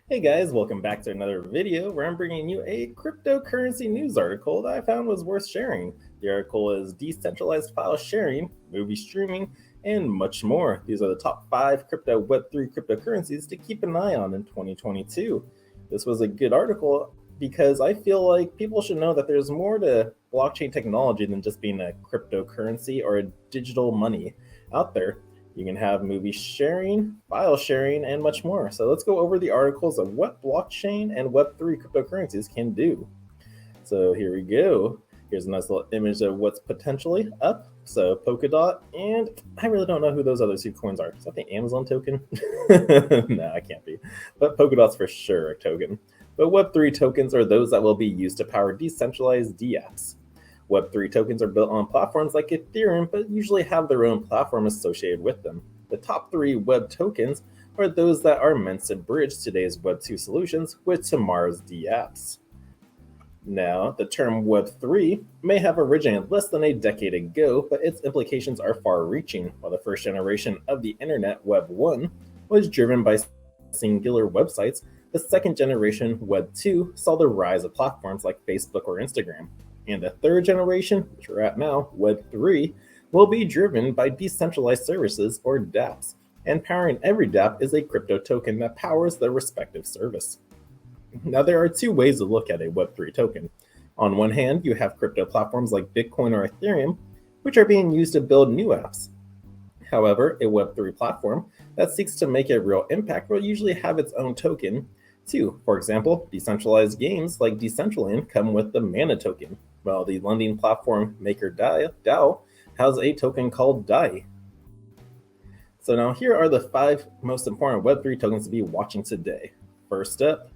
Hey guys, welcome back to another video where I'm bringing you a cryptocurrency news article that I found was worth sharing. The article is Decentralized File Sharing, Movie Streaming, and much more. These are the top 5 crypto Web3 cryptocurrencies to keep an eye on in 2022. This was a good article because I feel like people should know that there's more to blockchain technology than just being a cryptocurrency or a digital money out there. You can have movie sharing, file sharing, and much more. So let's go over the articles of what blockchain and Web3 cryptocurrencies can do. So here we go. Here's a nice little image of what's potentially up. So Polkadot, and I really don't know who those other two coins are. Is that the Amazon token? No, I can't be. But Polkadot's for sure a token. But Web3 tokens are those that will be used to power decentralized dApps. Web3 tokens are built on platforms like Ethereum, but usually have their own platform associated with them. The top 3 Web tokens are those that are meant to bridge today's Web2 solutions with tomorrow's dApps. Now, the term Web3 may have originated less than a decade ago, but its implications are far reaching. While the first generation of the internet, Web 1, was driven by singular websites, the second generation, Web 2, saw the rise of platforms like Facebook or Instagram. And the third generation, which we're at now, Web 3, will be driven by decentralized services or dApps, and powering every dApp is a crypto token that powers their respective service. Now, there are 2 ways to look at a Web3 token. On one hand, you have crypto platforms like Bitcoin or Ethereum, which are being used to build new apps. However, a Web3 platform that seeks to make a real impact will usually have its own token, too. For example, decentralized games like Decentraland come with the Mana token, while the lending platform MakerDAO has a token called DAI. So now here are the 5 most important Web3 tokens to be watching today. First up,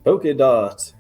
Polkadot.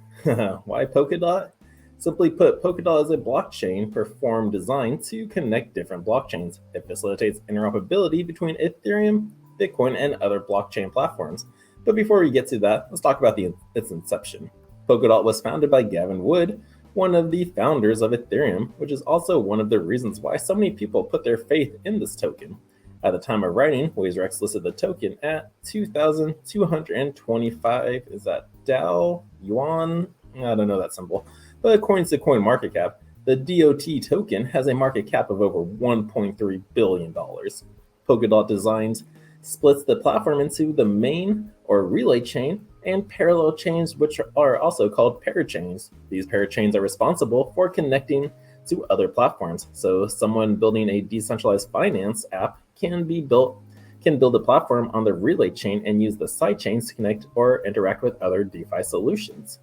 Why Polkadot? Simply put, Polkadot is a blockchain platform designed to connect different blockchains. It facilitates interoperability between Ethereum, Bitcoin, and other blockchain platforms. But before we get to that, let's talk about its inception. Polkadot was founded by Gavin Wood, one of the founders of Ethereum, which is also one of the reasons why so many people put their faith in this token. At the time of writing, WazeRex listed the token at 2,225. Is that DAO? Yuan? I don't know that symbol. But according to CoinMarketCap, the DOT token has a market cap of over $1.3 billion. Polkadot Designs splits the platform into the main or relay chain and parallel chains, which are also called parachains. These parachains are responsible for connecting to other platforms. So someone building a decentralized finance app can build a platform on the relay chain and use the sidechains to connect or interact with other DeFi solutions.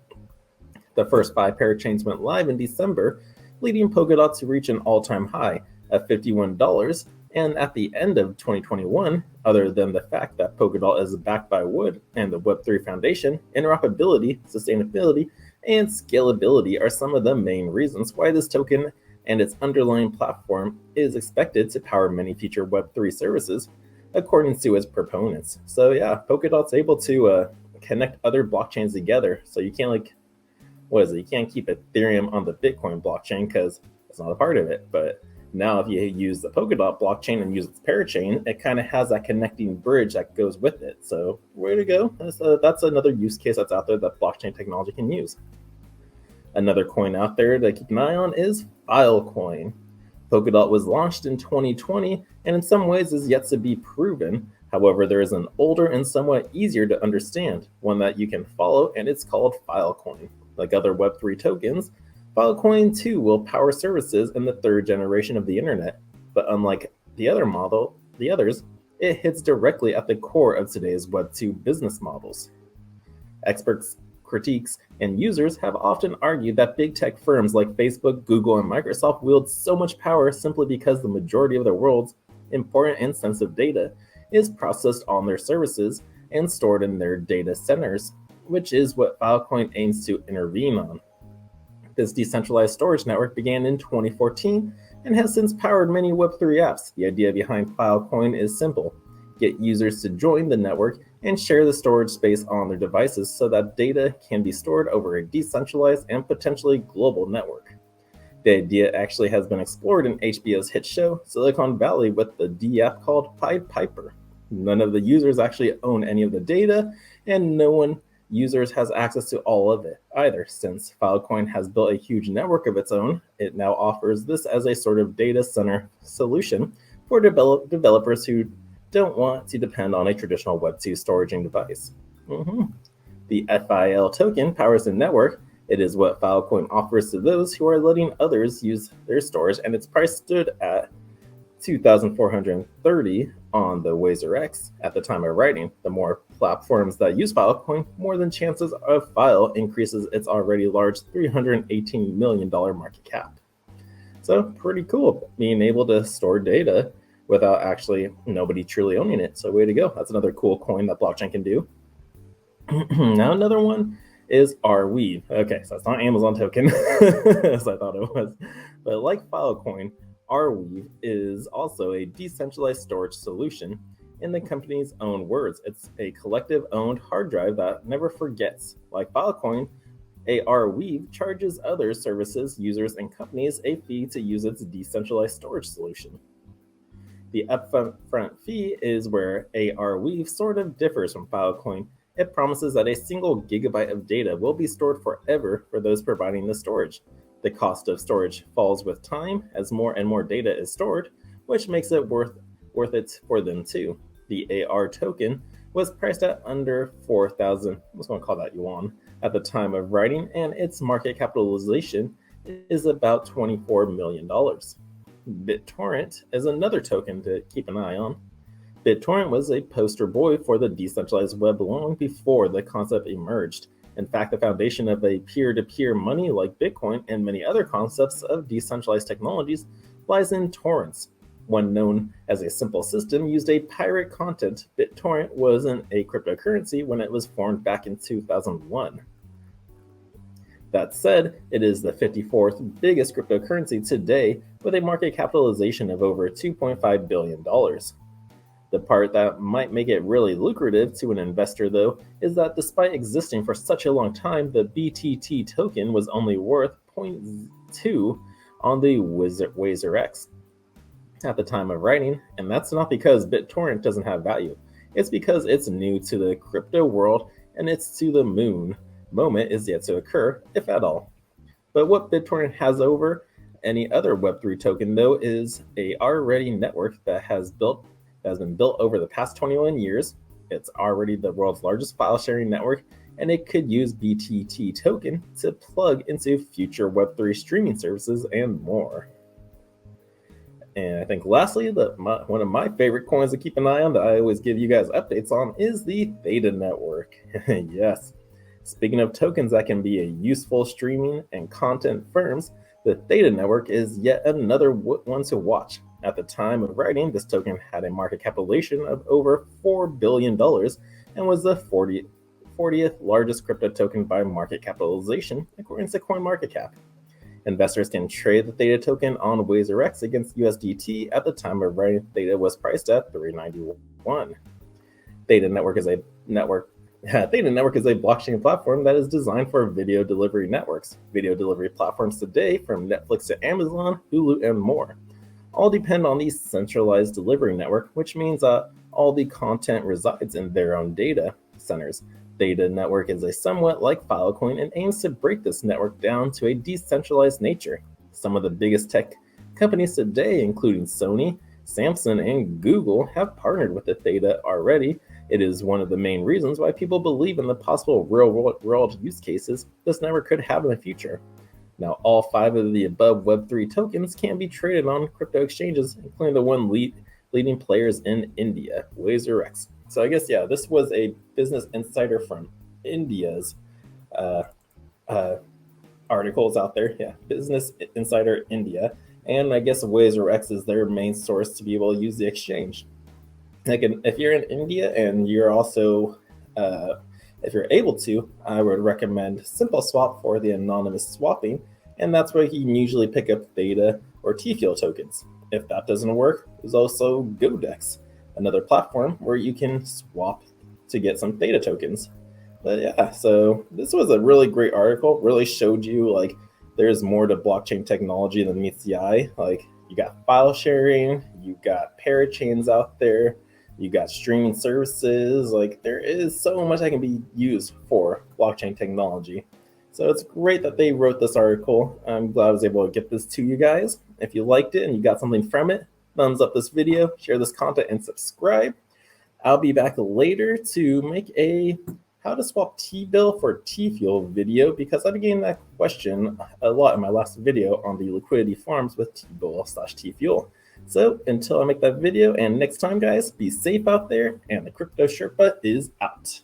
The first 5 parachains went live in December, leading Polkadot to reach an all-time high of $51. And at the end of 2021, other than the fact that Polkadot is backed by Wood and the Web3 Foundation, interoperability, sustainability, and scalability are some of the main reasons why this token and its underlying platform is expected to power many future Web3 services, according to its proponents. So yeah, Polkadot's able to connect other blockchains together. So you can't you can't keep Ethereum on the Bitcoin blockchain because it's not a part of it. But now if you use the Polkadot blockchain and use its parachain, it kind of has that connecting bridge that goes with it. So way to go. That's another use case that's out there that blockchain technology can use. Another coin out there to keep an eye on is Filecoin. Polkadot was launched in 2020 and in some ways is yet to be proven. However, there is an older and somewhat easier to understand one that you can follow, and it's called Filecoin. Like other Web3 tokens, Filecoin too will power services in the 3rd generation of the internet, but unlike the others, it hits directly at the core of today's Web2 business models. Experts, critiques, and users have often argued that big tech firms like Facebook, Google, and Microsoft wield so much power simply because the majority of the world's important and sensitive data is processed on their services and stored in their data centers, which is what Filecoin aims to intervene on. This decentralized storage network began in 2014 and has since powered many Web3 apps. The idea behind Filecoin is simple: get users to join the network and share the storage space on their devices so that data can be stored over a decentralized and potentially global network. The idea actually has been explored in HBO's hit show Silicon Valley with the D app called Pied Piper. None of the users actually own any of the data, and no one users has access to all of it either. Since Filecoin has built a huge network of its own, it now offers this as a sort of data center solution for developers who don't want to depend on a traditional Web2 storaging device. The FIL token powers the network. It is what Filecoin offers to those who are letting others use their storage, and its price stood at 2,430 on the WazerX at the time of writing. The more platforms that use Filecoin, more than chances of File increases its already large $318 million market cap. So pretty cool, being able to store data without actually nobody truly owning it. So way to go. That's another cool coin that blockchain can do. Now another one is Arweave. Okay, so it's not Amazon token, as I thought it was. But like Filecoin, Arweave is also a decentralized storage solution. In the company's own words, it's a collective-owned hard drive that never forgets. Like Filecoin, Arweave charges other services, users, and companies a fee to use its decentralized storage solution. The upfront fee is where Arweave sort of differs from Filecoin. It promises that a single gigabyte of data will be stored forever for those providing the storage. The cost of storage falls with time as more and more data is stored, which makes it worth it for them too. The AR token was priced at under 4,000, I was going to call that yuan, at the time of writing, and its market capitalization is about $24 million. BitTorrent is another token to keep an eye on. BitTorrent was a poster boy for the decentralized web long before the concept emerged. In fact, the foundation of a peer-to-peer money like Bitcoin and many other concepts of decentralized technologies lies in torrents. One known as a simple system used a pirate content. BitTorrent wasn't a cryptocurrency when it was formed back in 2001. That said, it is the 54th biggest cryptocurrency today with a market capitalization of over $2.5 billion. The part that might make it really lucrative to an investor, though, is that despite existing for such a long time, the BTT token was only worth 0.2 on the WazerX at the time of writing, and that's not because BitTorrent doesn't have value. It's because it's new to the crypto world and it's to the moon moment is yet to occur, if at all. But what BitTorrent has over any other Web3 token, though, is a already network that has been built over the past 21 years. It's already the world's largest file sharing network, and it could use BTT token to plug into future Web3 streaming services and more. And I think lastly, one of my favorite coins to keep an eye on that I always give you guys updates on is the Theta network. Yes. Speaking of tokens that can be a useful streaming and content firms, the Theta network is yet another one to watch. At the time of writing, this token had a market capitalization of over $4 billion and was the 40th largest crypto token by market capitalization, according to CoinMarketCap. Investors can trade the Theta token on WazerX against USDT. At the time of writing, Theta was priced at $391. Theta network is a blockchain platform that is designed for video delivery networks. Video delivery platforms today, from Netflix to Amazon, Hulu, and more, all depend on the centralized delivery network, which means that all the content resides in their own data centers. Theta network is a somewhat like Filecoin and aims to break this network down to a decentralized nature. Some of the biggest tech companies today, including Sony, Samsung, and Google, have partnered with the Theta already. It is one of the main reasons why people believe in the possible real-world use cases this network could have in the future. Now, all 5 of the above Web3 tokens can be traded on crypto exchanges, including the one leading players in India, WazerX. So I guess, yeah, this was a Business Insider from India's articles out there. Yeah, Business Insider India. And I guess WazerX is their main source to be able to use the exchange. Like, if you're in India and you're also, if you're able to, I would recommend Simple Swap for the anonymous swapping, and that's where you can usually pick up Theta or T-Fuel tokens. If that doesn't work, there's also GoDex, another platform where you can swap to get some Theta tokens. But yeah, so this was a really great article. Really showed you like there's more to blockchain technology than meets the eye. Like, you got file sharing, you got parachains out there, You got streaming services. Like, there is so much that can be used for blockchain technology. So it's great that they wrote this article. I'm glad I was able to get this to you guys. If you liked it and you got something from it, thumbs up this video, share this content, and subscribe. I'll be back later to make a how to swap T-bill for T-fuel video, because I've been getting that question a lot in my last video on the liquidity farms with T-bill/T-fuel. So until I make that video, and next time, guys, be safe out there, and the Crypto Sherpa is out.